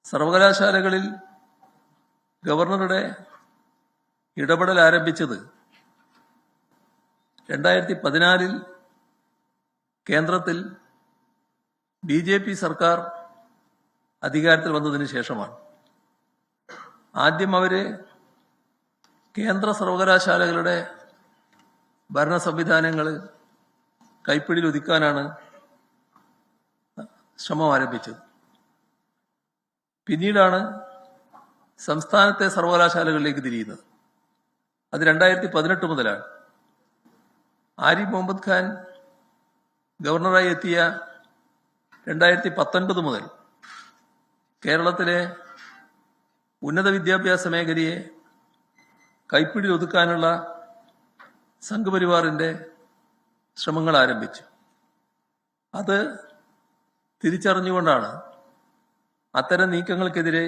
സർവകലാശാലകളിൽ ഗവർണറുടെ ഇടപെടൽ ആരംഭിച്ചത് 2014 കേന്ദ്രത്തിൽ BJP സർക്കാർ അധികാരത്തിൽ വന്നതിന് ശേഷമാണ്. ആദ്യം അവര് കേന്ദ്ര സർവകലാശാലകളുടെ ഭരണ സംവിധാനങ്ങൾ കൈപ്പിടിയിൽ ഒതുക്കാനാണ് ശ്രമം ആരംഭിച്ചത്. പിന്നീടാണ് സംസ്ഥാനത്തെ സർവകലാശാലകളിലേക്ക് തിരിയുന്നത്. അത് 2018 മുതലാണ്. ആരിഫ് മുഹമ്മദ് ഖാൻ ഗവർണറായി എത്തിയ 2019 മുതൽ കേരളത്തിലെ ഉന്നത വിദ്യാഭ്യാസ മേഖലയെ കൈപ്പിടിയിൽ ഒതുക്കാനുള്ള സംഘപരിവാറിന്റെ ശ്രമങ്ങൾ ആരംഭിച്ചു. അത് തിരിച്ചറിഞ്ഞുകൊണ്ടാണ് അത്തരം നീക്കങ്ങൾക്കെതിരെ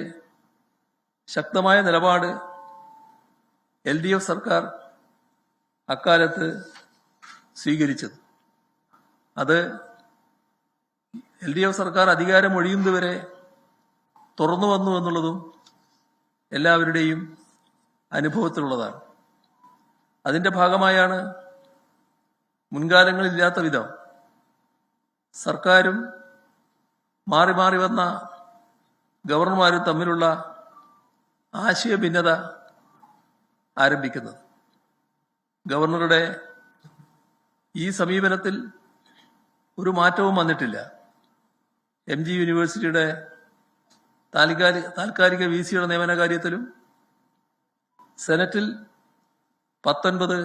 ശക്തമായ നിലപാട് LDF സർക്കാർ അക്കാലത്ത് സ്വീകരിച്ചത്. അത് LDF സർക്കാർ അധികാരം ഒഴിയുന്നതുവരെ തുറന്നു വന്നു എന്നുള്ളതും എല്ലാവരുടെയും അനുഭവത്തിലുള്ളതാണ്. അതിന്റെ ഭാഗമായാണ് മുൻകാലങ്ങളില്ലാത്ത വിധം സർക്കാരും മാറി മാറി വന്ന ഗവർണർമാരും തമ്മിലുള്ള ആശയഭിന്നത ആരംഭിക്കുന്നത്. ഗവർണറുടെ ഈ സമീപനത്തിൽ ഒരു മാറ്റവും വന്നിട്ടില്ല. MG യൂണിവേഴ്സിറ്റിയുടെ താൽക്കാലിക VC-യുടെ നിയമന കാര്യത്തിലും സെനറ്റിൽ 19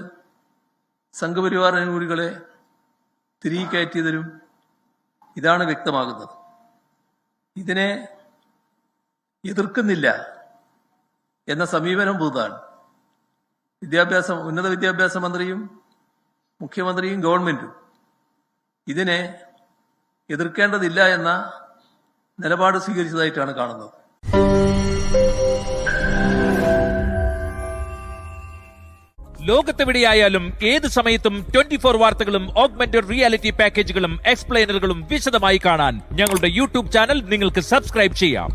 സംഘപരിവാർ അനുകൂലികളെ തിരികെ കയറ്റിയതിലും ഇതാണ് വ്യക്തമാകുന്നത്. ഇതിനെ എതിർക്കുന്നില്ല എന്ന സമീപനം പുതുതാണ്. ഉന്നത വിദ്യാഭ്യാസ മന്ത്രിയും മുഖ്യമന്ത്രിയും ഗവൺമെന്റും ഇതിനെ എതിർക്കേണ്ടതില്ല എന്ന നിലപാട് സ്വീകരിച്ചതായിട്ടാണ് കാണുന്നത്. ലോകത്തെവിടെയായാലും ഏത് സമയത്തും 24 വാർത്തകളും ഓഗ്മെന്റഡ് റിയാലിറ്റി പാക്കേജുകളും എക്സ്പ്ലെയിനറുകളും വിശദമായി കാണാൻ ഞങ്ങളുടെ YouTube ചാനൽ നിങ്ങൾക്ക് സബ്സ്ക്രൈബ് ചെയ്യാം.